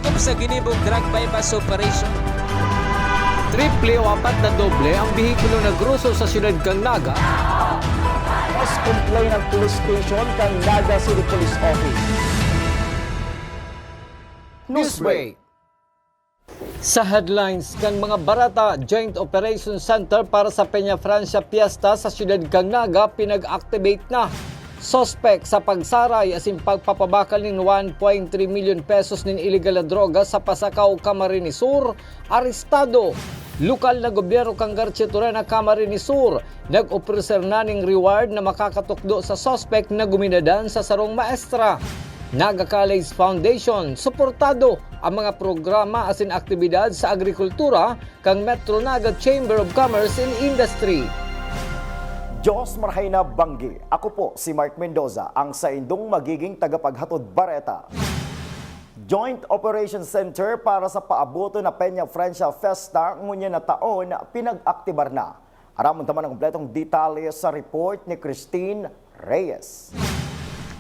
Sakop sa ginibong drug bypass operation. Triple o apat na doble ang bihikulo na gruso sa siyudad kang Naga. Mas complain ng police station kang Naga City Police Office. Newsbreak. Sa headlines kang mga barata, Joint Operation Center para sa Peña Francia Fiesta sa siyudad kang Naga pinag-activate na. Suspect sa pagsaray asin pagpapabakal ng 1.3 million pesos ng illegal na droga sa Pasakaw, Camarines Sur, arestado. Lokal na gobyerno kang Garchetoran, Camarines Sur, nag-opreser na ng reward na makakatukdo sa suspect na guminadan sa sarong maestra. Naga College Foundation, suportado ang mga programa asin aktibidad sa agrikultura kang Metro Naga Chamber of Commerce and Industry. Diyos marhay na banggi. Ako po si Mark Mendoza, ang sa indong magiging tagapaghatod bareta. Joint Operation Center para sa paaboto na Peña Francia Fiesta ngunya na taon pinag-aktibar na. Aramon taman ang kompletong detalye sa report ni Christine Reyes.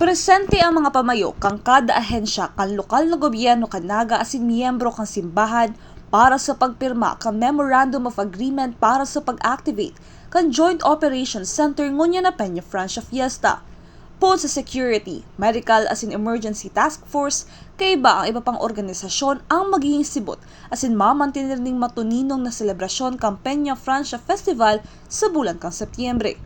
Presente ang mga pamayo kang kada ahensya kan lokal na gobyerno kan Naga asin miyembro kang simbahan para sa pagpirma kan Memorandum of Agreement para sa pag-activate kan Joint Operations Center ngunya na Peña Francia Fiesta. Po sa security, medical asin emergency task force, kay iba ang iba pang organisasyon ang magiging sibot asin mamantinir ning matuninong na selebrasyon kang Peña Francia Festival sa bulan kang Setyembre.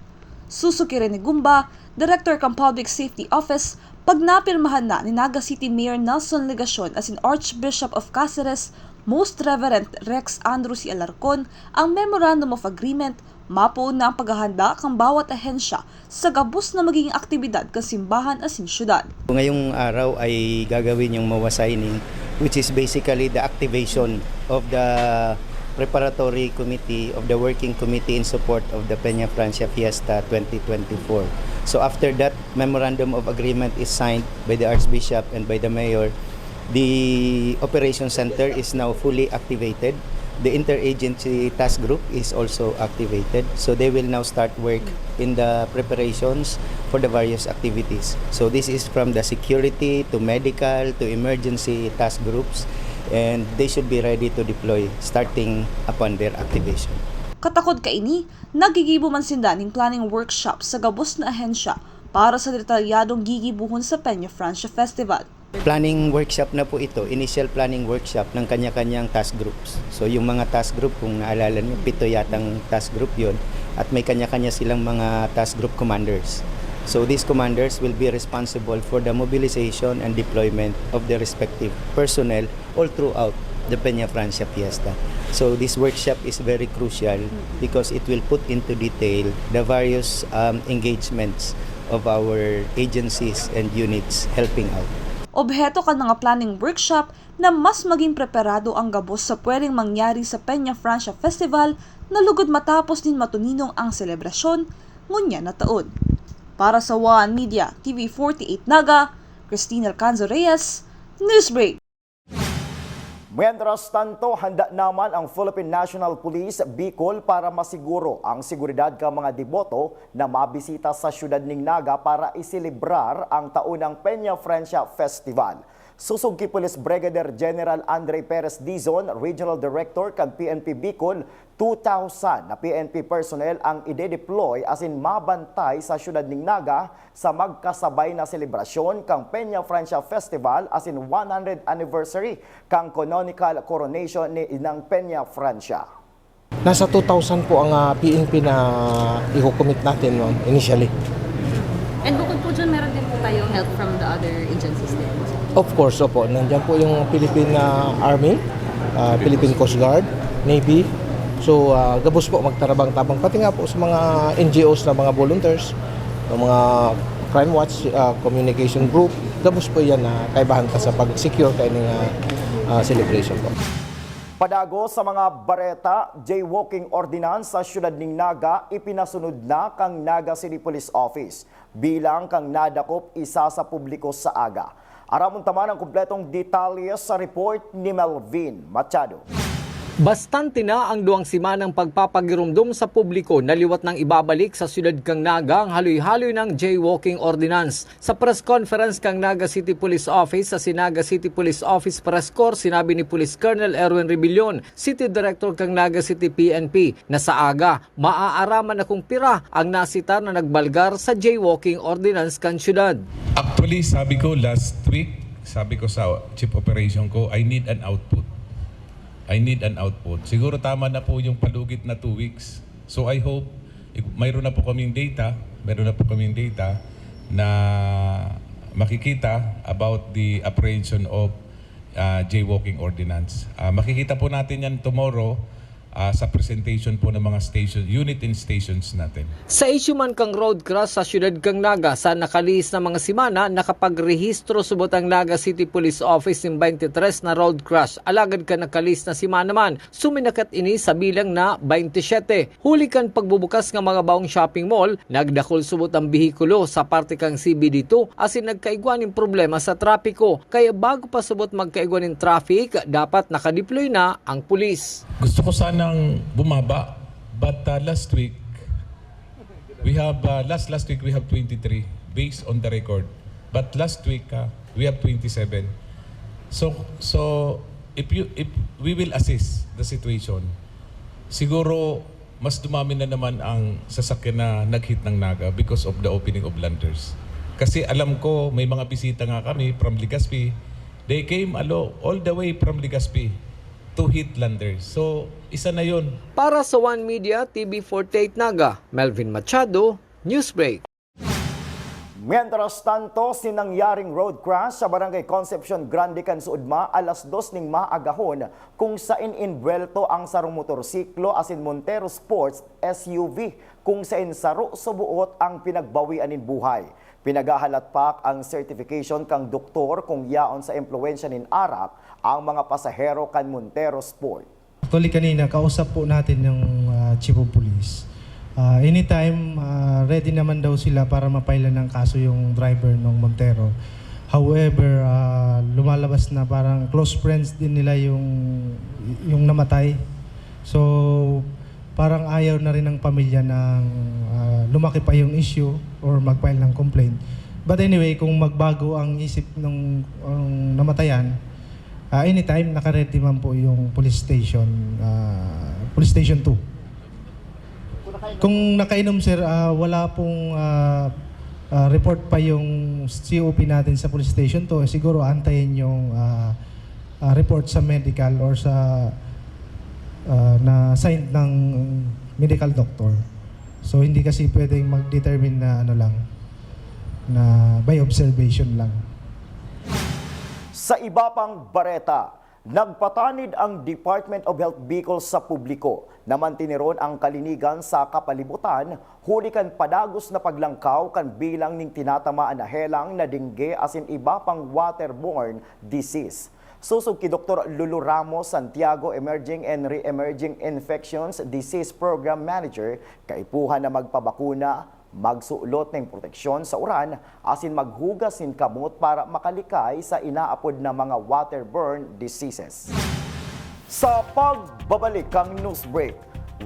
Susuki ni Gumba, Director kang Public Safety Office, pag napirmahan na ni Naga City Mayor Nelson Legacion asin Archbishop of Cáceres, Most Reverend Rex Andrews C. Alarcon, ang Memorandum of Agreement, mapuon na ang paghahanda kang bawat ahensya sa gabos na magiging aktibidad kan simbahan asin syudad. Ngayong araw ay gagawin yung MOA signing, which is basically the activation of the preparatory committee of the working committee in support of the Peña Francia Fiesta 2024. So after that memorandum of agreement is signed by the Archbishop and by the Mayor, the operation center is now fully activated. The interagency task group is also activated. So they will now start work in the preparations for the various activities. So this is from the security to medical to emergency task groups, and they should be ready to deploy starting upon their activation. Katakod kaini, nagigibo man sinda ning planning workshop sa gabos na ahensya para sa detalyadong gigibuhon sa Peña Francia Festival. Planning workshop na po ito, initial planning workshop ng kanya-kanyang task groups. So yung mga task group, kung naalala niyo, 7 yatang task group yon, at may kanya-kanya silang mga task group commanders. So these commanders will be responsible for the mobilization and deployment of the respective personnel all throughout the Peña Francia Fiesta. So this workshop is very crucial because it will put into detail the various engagements of our agencies and units helping out. Obheto kan mga planning workshop na mas maging preparado ang gabos sa pwedeng mangyari sa Peña Francia Festival na lugod matapos din matuninong ang selebrasyon ngunya na taon. Para sa One Media TV 48 Naga, Christine Alcanzo Reyes, Newsbreak. Mientras tanto, handa naman ang Philippine National Police Bicol para masiguro ang seguridad ng mga deboto na mabisita sa siyudad ng Naga para iselebrar ang taunang Peña Francia Festival. Susog ki Police Brigadier General Andre Perez Dizon, Regional Director kang PNP Bicol, 2,000 na PNP personnel ang ide-deploy asin mabantay sa siyudad ng Naga sa magkasabay na selebrasyon kang Peña Francia Festival asin 100th anniversary kang canonical coronation ni Inang Peña Francia. Nasa 2,000 po ang PNP na i-commit natin initially. And bukod po dyan, meron din po tayong help from the other agencies din. Of course, opo. Nandiyan po yung Philippine Army, Philippine Coast Guard, Navy. So, gabos po magtarabang-tabang. Pati nga po sa mga NGOs na mga volunteers, mga Crime Watch, Communication Group. Gabos po yan na kaibahan ka sa pag-secure kayo ng celebration po. Padago sa mga bareta, jaywalking ordinance sa siyudad ng Naga ipinasunod na kang Naga City Police Office bilang kang nadakop isa sa publiko sa aga. Aramon taman ang kumpletong detalye sa report ni Melvin Machado. Bastante na ang 2 semanang pagpapagirumdum sa publiko na liwat ng ibabalik sa siyudad kang Naga ang haloy-haloy ng jaywalking ordinance. Sa press conference kang Naga City Police Office sa Sinaga City Police Office Press Corps, sinabi ni Police Colonel Erwin Rebillon, City Director kang Naga City PNP, na sa aga maaaraman na kung pira ang nasita na nagbalgar sa jaywalking ordinance kang siyudad. Actually, sabi ko last week, sabi ko sa chief operation ko, I need an output. Siguro tama na po yung palugit na 2 weeks. So I hope, mayroon na po kaming data na makikita about the apprehension of jaywalking ordinance. Makikita po natin yan tomorrow sa presentation po ng mga unit and stations natin. Sa issue man kang road crash sa siyudad kang Naga, sa nakalihis na mga semana, nakapagrehistro subot ang Naga City Police Office ng 23 na road crash. Alagad ka nakalihis na semana man, suminakat ini sa bilang na 27. Huli kan pagbubukas ng mga baong shopping mall, nagdakol subot ang bihikulo sa parte kang CBD2 asin nagkaigwan ng problema sa trapiko. Kaya bago pa subot magkaigwan ng traffic, dapat nakadeploy na ang pulis. Gusto ko sanang bumaba, but last week we have last week we have 23 based on the record, but last week we have 27. So if we will assess the situation, siguro mas dumami na naman ang sasakyan na nag-hit ng Naga because of the opening of landers. Kasi alam ko may mga bisita nga kami from Legazpi, they came all the way from Legazpi to hit landers. So, isa na yun. Para sa One Media, TV48 Naga, Melvin Machado, Newsbreak. Mientras tanto, sinangyaring road crash sa Barangay Concepcion Grande, Cansuudma, alas 2 ning maagahon kung saan inbwelto ang sarong motorsiklo asin Montero Sports SUV kung saan saro subuot ang pinagbawian nin buhay. Pinagahalat pa ang certification kang doktor kung yaon sa impluensya nin Arap ang mga pasahero kan Montero Sport. Actually kanina kausap po natin yung Chief of Police. Anytime ready naman daw sila para mapailan ng kaso yung driver ng Montero. However, lumalabas na parang close friends din nila yung namatay. So parang ayaw na rin ng pamilya ng lumaki pa yung issue or mag-file ng complaint. But anyway, kung magbago ang isip ng namatayan, anytime naka-ready man po yung police station 2. Kung nakainom sir, wala pong report pa yung COP natin sa police station 2, siguro antayin yung report sa medical or sa na signed ng medical doctor. So hindi kasi pwedeng mag-determine na na by observation lang. Sa iba pang bareta, nagpatanid ang Department of Health Bicol sa publiko na mantiniron ang kalinigan sa kapalibutan, huli kan padagos na paglangkaw kan bilang ning tinatamaan na helang na dengue asin iba pang waterborne disease. Susog ki Dr. Lulu Ramos Santiago, Emerging and Re-Emerging Infections Disease Program Manager, kaipuhan na magpabakuna, magsuulot ng proteksyon sa uran, asin maghugas ng kamot para makalikay sa inaapod na mga waterborne diseases. Sa pagbabalik ang news break,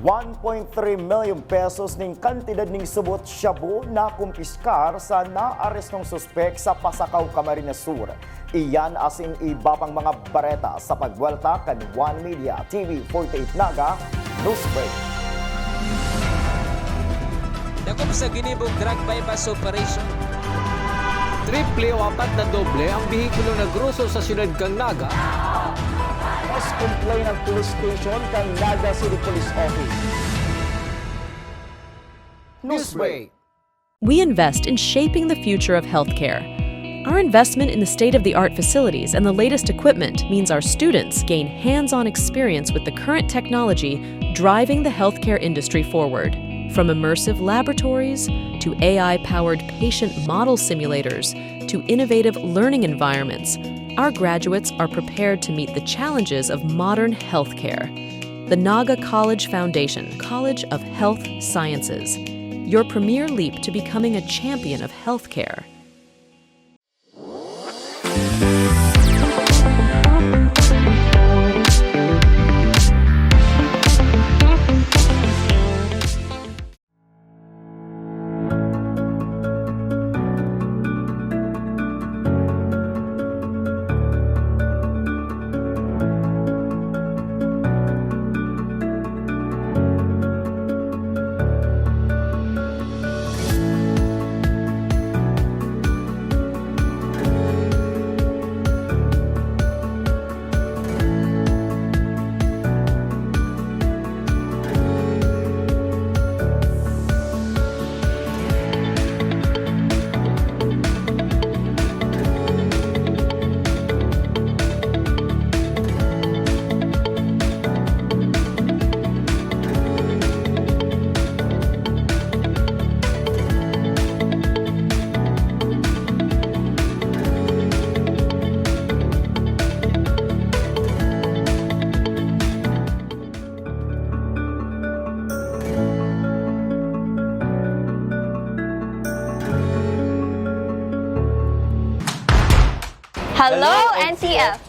1.3 million pesos ning kantidad ning subot shabu na kumpiskar sa naarestong suspek sa Pasakaw, Camarines Sur. Iyan asin iba pang mga bareta sa pagwelta kan One Media TV48 Naga News Break. Dakop sa ginibong drug bypass operation. Triple o 4 na doble ang bihikulo na gruso sa siyudad kang Naga. Mas complain ang police station kang Naga City Police Office. News Break. We invest in shaping the future of healthcare. Our investment in the state-of-the-art facilities and the latest equipment means our students gain hands-on experience with the current technology driving the healthcare industry forward. From immersive laboratories to AI-powered patient model simulators to innovative learning environments, our graduates are prepared to meet the challenges of modern healthcare. The Naga College Foundation, College of Health Sciences, your premier leap to becoming a champion of healthcare. Hello, NCF,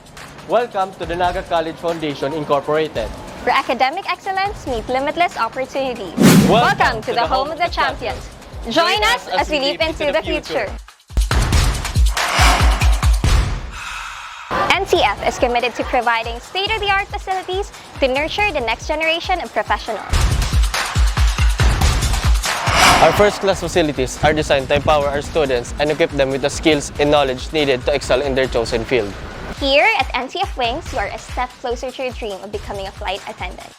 Welcome to the Naga College Foundation Incorporated. where academic excellence meets limitless opportunities. Welcome to the home of the champions. Join us as we leap into the future. NCF is committed to providing state-of-the-art facilities to nurture the next generation of professionals. Our first-class facilities are designed to empower our students and equip them with the skills and knowledge needed to excel in their chosen field. Here at NCF Wings, you are a step closer to your dream of becoming a flight attendant.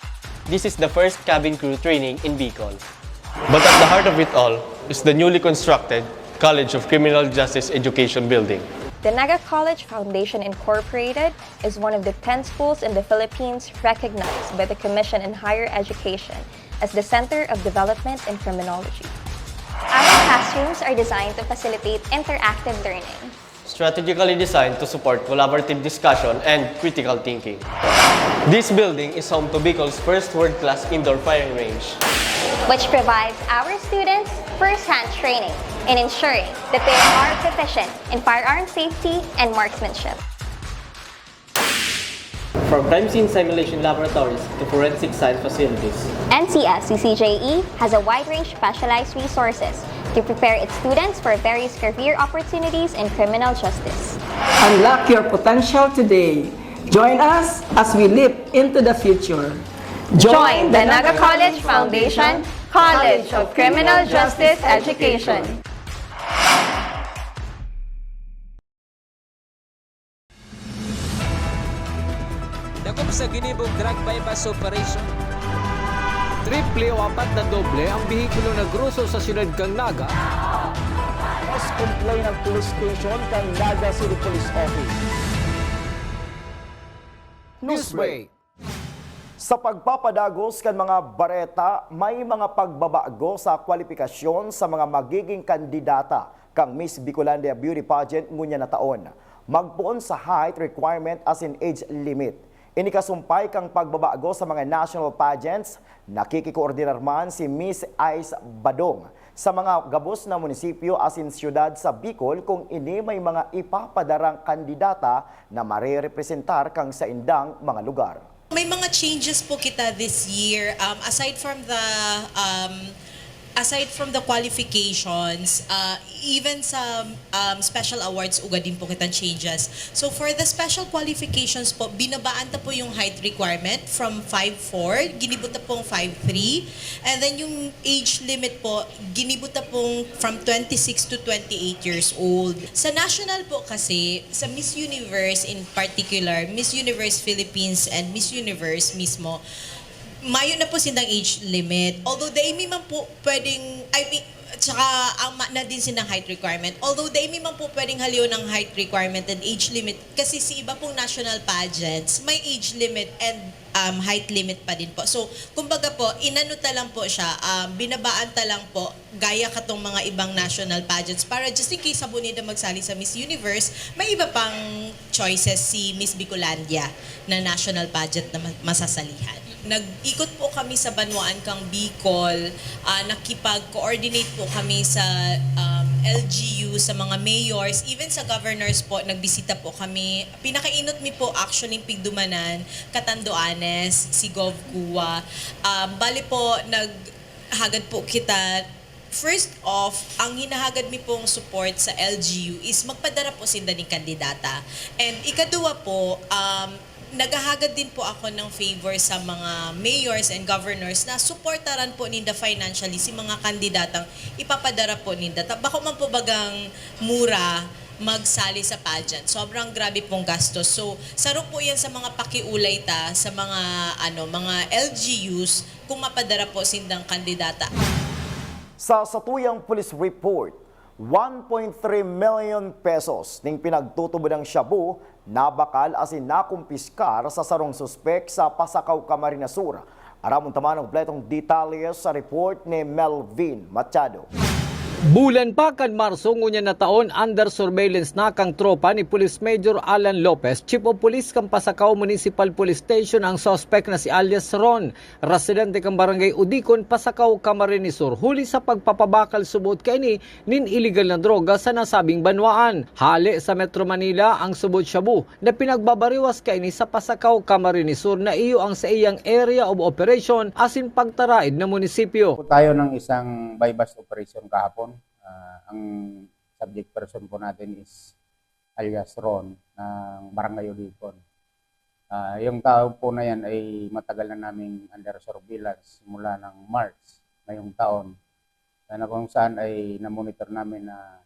This is the first cabin crew training in Bicol. But at the heart of it all is the newly constructed College of Criminal Justice Education building. The Naga College Foundation Incorporated is one of the 10 schools in the Philippines recognized by the Commission on Higher Education as the Center of Development in Criminology. Our classrooms are designed to facilitate interactive learning, Strategically designed to support collaborative discussion and critical thinking. This building is home to Bicol's first world-class indoor firing range. which provides our students first-hand training in ensuring that they are proficient in firearm safety and marksmanship. From crime scene simulation laboratories to forensic science facilities, NCS CCJE has a wide range of specialized resources to prepare its students for various career opportunities in criminal justice. Unlock your potential today. Join us as we leap into the future. Join the Naga College Foundation College of Criminal Justice Education. Dakop sa ginibong drug bypass operation. Triple o apat na doble ang bihikulo na gruso sa siyudad kang Naga. Mas complain ng police station kang Naga City Police Office. Newsbreak. Sa pagpapadagos kan mga bareta, may mga pagbabago sa kwalifikasyon sa mga magiging kandidata kang Miss Bicolandia Beauty Pageant ngunya na taon. Magpuon sa height requirement as in age limit. Inikasumpay kang pagbabago sa mga national pageants, nakikikoordinar man si Miss Ice Badong sa mga gabos na munisipyo as in siyudad sa Bicol kung ini may mga ipapadarang kandidata na marerepresentar kang sa indang mga lugar. May mga changes po kita this year aside from the qualifications, even sa special awards uga din po kitang changes. So for the special qualifications po, binabaan ta po yung height requirement from 5'4", ginibuta pong 5'3", and then yung age limit po, ginibuta pong from 26 to 28 years old. Sa national po kasi, sa Miss Universe in particular, Miss Universe Philippines and Miss Universe mismo, mayo na po sindang age limit. Although daimi man po pwedeng, tsaka ang na din sinang height requirement. Although daimi man po pwedeng haliw ng height requirement and age limit kasi si iba pong national pageants, may age limit and height limit pa din po. So, kumbaga po, inanuta lang po siya, binabaan ta lang po, gaya katong mga ibang national pageants para just in case sabunida magsali sa Miss Universe, may iba pang choices si Miss Bicolandia na national pageant na masasalihan. Nag-ikot po kami sa Banwaan kang Bicol, nakipag-coordinate po kami sa LGU, sa mga mayors, even sa governors po, nagbisita po kami. Pinakainot mi po actually Pigdumanan, Catanduanes, si Gov Kua. Bali po, naghagad po kita. First off, ang hinahagad mi pong support sa LGU is magpadara po sinda ni kandidata. And ikaduwa po, naghahagad din po ako ng favor sa mga mayors and governors na supportaran po ninda financially si mga kandidatang ipapadara po ninda. Bako man po bagang mura magsali sa pageant. Sobrang grabe pong gastos. So, saro po yan sa mga pakiulay ta, sa mga, mga LGUs kung mapadara po sindang kandidata. Sa satuyang police report, 1.3 million pesos ning pinagtutubod ng shabu nabakal asin nakumpiskar sa sarong suspek sa Pasakaw, Camarines Sur. Aramon taman ang pletong detalye sa report ni Melvin Machado. Bulan pa kan Marso ngunya na taon under surveillance na kang tropa ni Police Major Alan Lopez, Chief of Police kang Pasakaw Municipal Police Station ang suspect na si alias Ron, residente kang Barangay Udikon, Pasakaw, Camarines Sur, huli sa pagpapabakal subot kaini nin illegal na droga sa nasabing banwaan. Hali sa Metro Manila ang subot shabu na pinagbabariwas kaini sa Pasakaw, Camarines Sur na iyo ang sa iyang area of operation asin pagtaraid na munisipyo. Tayo ng isang bypass operation kahapon. Ang subject person po natin is alias Ron ng Barangay Udikon. Yung tao po na yan ay matagal na naming under surveillance simula ng March ngayong taon. Na kung saan ay na-monitor namin na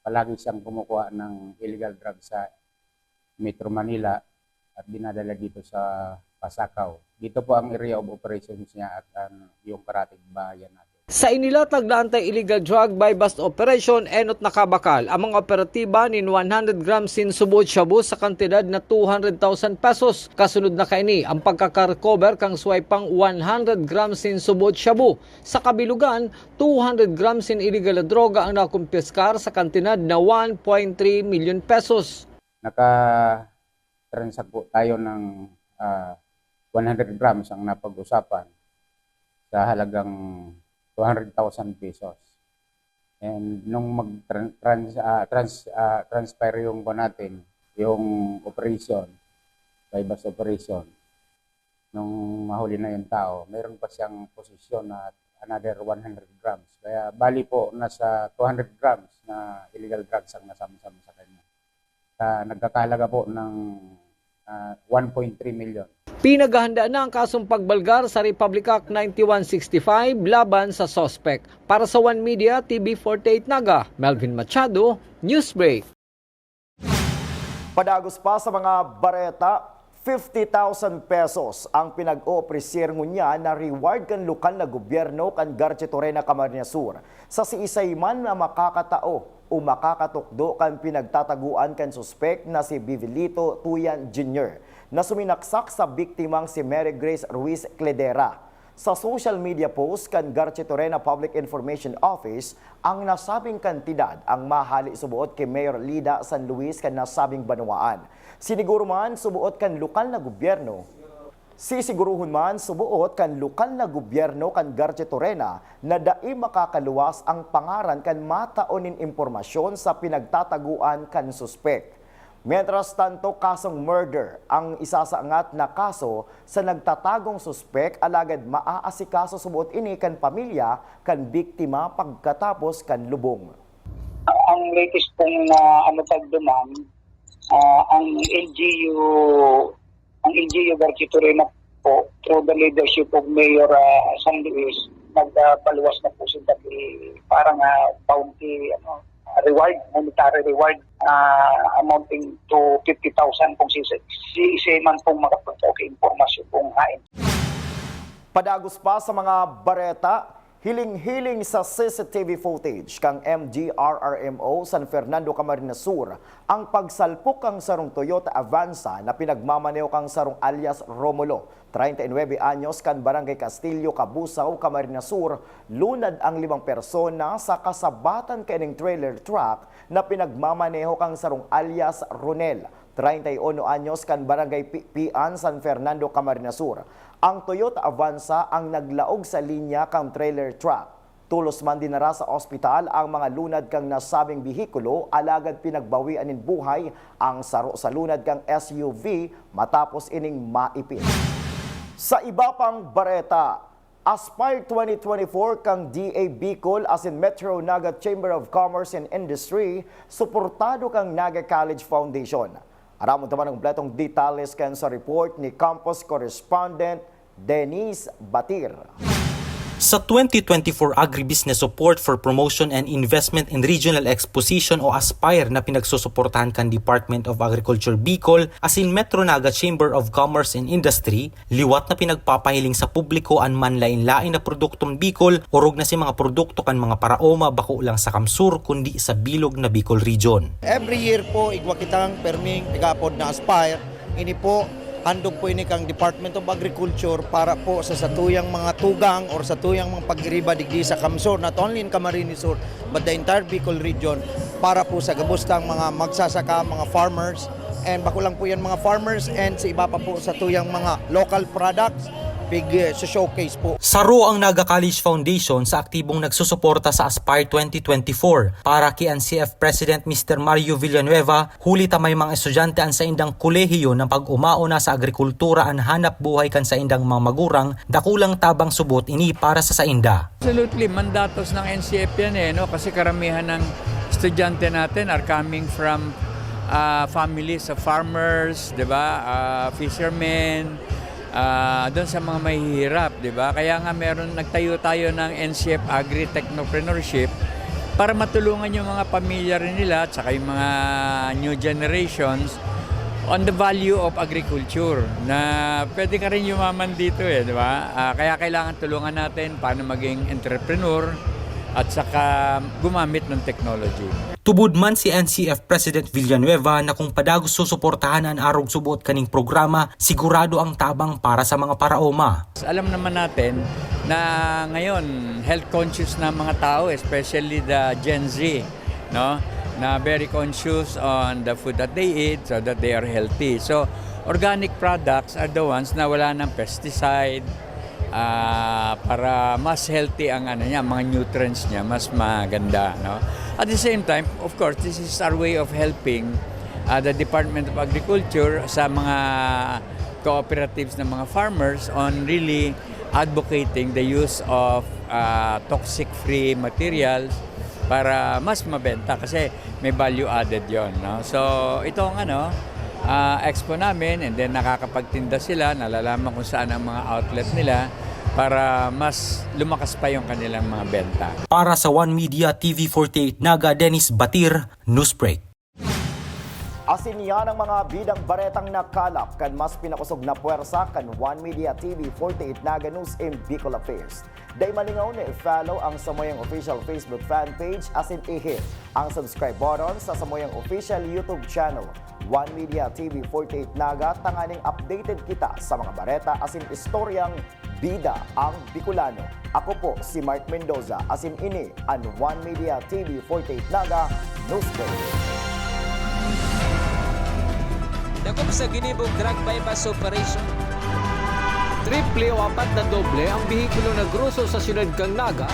palagi siyang kumukuha ng illegal drugs sa Metro Manila at dinadala dito sa Pasakaw. Dito po ang area of operations niya at yung karatig bahayan natin. Sa inilatag na anti-illegal drug bypass operation, enot nakabakal ang mga operatiba nin 100 grams sin subot shabu sa kantidad na 200,000 pesos. Kasunod na kaini ang pagkakarecover kang swipang 100 grams sin subot shabu. Sa kabilugan, 200 grams sin illegal na droga ang nakumpiskar sa kantidad na 1.3 million pesos. Naka-transact po tayo ng 100 grams ang napag-usapan sa halagang 200,000 pesos. And nung mag-transpire yung natin, yung operation, bypass operation, nung mahuli na yung tao, mayroon pa siyang posisyon na another 100 grams. Kaya bali po, nasa 200 grams na illegal drugs ang nasama-sama sa kanya. Nagkakalaga po ng 1.3 million. Pinaghahanda na ang kasong pagbalgar sa Republic Act 9165 laban sa sospek. Para sa One Media, TV48 Naga, Melvin Machado, Newsbreak. Padagos pa sa mga bareta, 50,000 pesos ang pinag-o-presyer ngunya na reward kan lokal na gobyerno kan Garche Torena, Camarines Sur. Sa siisay man na makakatao o makakatukdo kan pinagtataguan kan suspek na si Bivilito Tuyan Jr. na suminaksak sa biktimang si Mary Grace Ruiz Cledera. Sa social media post kan Garche Torena Public Information Office, ang nasabing kantidad ang mahali subuot kay Mayor Lida San Luis kan nasabing banwaan. Siniguro man subuot kan lokal na gobyerno. Sisiguruhon man subuot kan lokal na gobyerno kan Garche Torena na dai makakaluwas ang pangaran kan mataonin impormasyon sa pinagtataguan kan suspek. Mientras tanto, kasong murder ang isasaangat na kaso sa nagtatagong suspek alagad maaasikaso subuot ini kan pamilya kan biktima pagkatapos kan lubong. Ang latest pong tagduman, ang LGU Garche Torena po through the leadership of Mayor San Luis, nagpaluwas na po sila parang bounty reward, monetary reward amounting to 50,000 kung si man pong makapagtao kay impormasyon pong hain. Padagos pa sa mga bareta, hiling-hiling sa CCTV footage kang MGRRMO San Fernando, Camarines Sur ang pagsalpok kang sarong Toyota Avanza na pinagmamaneho kang sarong alias Romulo, 39 anyos kan Barangay Castillo, Kabusaw, Camarines Sur. Lunad ang 5 persona sa kasabatan kaning trailer truck na pinagmamaneho kang sarong alias Ronel, 31 anyos kan Barangay Pian, San Fernando, Camarines Sur. Ang Toyota Avanza ang naglaog sa linya kang trailer truck. Tulos man dinara sa ospital ang mga lunad kang nasabing bihikulo alagad pinagbawian nin buhay ang saro sa lunad kang SUV matapos ining maipit. Sa iba pang bareta, Aspire 2024 kang DA Bicol as in Metro Naga Chamber of Commerce and Industry, suportado kang Naga College Foundation. Aramon naman ang bletong detalles kan sa report ni Campus Correspondent Denise Batir. Sa 2024 Agribusiness Support for Promotion and Investment in Regional Exposition o ASPIRE na pinagsusuportahan kan Department of Agriculture Bicol as in Metro Naga Chamber of Commerce and Industry, liwat na pinagpapahiling sa publiko ang manlain-lain na produktong Bicol, urog na si mga produkto kan mga paraoma bako lang sa Kamsur kundi sa bilog na Bicol Region. Every year po igwa kitang perming igapod na ASPIRE, ini po handog po ini kang Department of Agriculture para po sa satuyang mga tugang or satuyang mga pagriba digdi sa Kamsur, not only in Camarines Sur but the entire Bicol region, para po sa gabustang mga magsasaka, mga farmers, and bakulang po yan mga farmers, and sa iba pa po sa tuyang mga local products, showcase po. Saro ang Naga College Foundation sa aktibong nagsusuporta sa Aspire 2024 para kay NCF President Mr. Mario Villanueva, huli ta may mga estudyante an sa indang kolehiyo ng pag-umauna sa agrikultura an hanap buhay kan sa indang mga magurang, dakulang tabang subot ini para sa sainda. Absolutely, mandatos ng NCF yan no? Kasi karamihan ng estudyante natin are coming from families of farmers, 'di ba? Fishermen, doon sa mga mahihirap, 'di ba? Kaya nga nagtayo tayo ng NCF Agri-Technopreneurship para matulungan yung mga pamilya rin nila at saka yung mga new generations on the value of agriculture, na pwede ka rin yumaman dito, 'di ba? Kaya kailangan tulungan natin paano maging entrepreneur at saka gumamit ng technology. Tubod man si NCF President Villanueva na kung padagos susuportahan ang arog subot kaning programa, sigurado ang tabang para sa mga paraoma. Alam naman natin na ngayon health conscious na mga tao, especially the Gen Z, no? Na very conscious on the food that they eat so that they are healthy. So organic products are the ones na wala ng pesticide, para mas healthy ang mga nutrients niya, mas maganda, no? At the same time, of course, this is our way of helping the Department of Agriculture sa mga cooperatives ng mga farmers on really advocating the use of toxic-free materials para mas mabenta kasi may value added yon, no? So itong expo namin, and then nakakapagtinda sila, nalalaman kung saan ang mga outlet nila para mas lumakas pa yung kanilang mga benta. Para sa One Media TV48 Naga, Dennis Batir, Newsbreak. Asin yan ang mga bidang baretang nakalap kan mas pinakusog na puwersa kan One Media TV48 Naga News in Bicol Affairs. Day malingaw na i-follow ang Samoyang official Facebook fan page, asin i-hit ang subscribe button sa Samoyang official YouTube channel. One Media TV48 Naga, tanganing updated kita sa mga bareta asin istoryang bida ang Bicolano. Ako po si Mark Mendoza, asin ini ang One Media TV48 Naga Newsbreak. Dakop sa ginibong drug bypass operation. Triple o 4 na doble ang bihikulo na gruso sa siyudad kang Naga.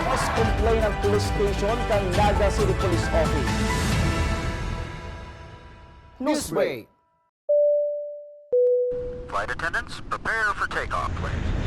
Mas complain ng police station kang Naga City Police Office. Newsbreak. Flight attendants, prepare for takeoff, please.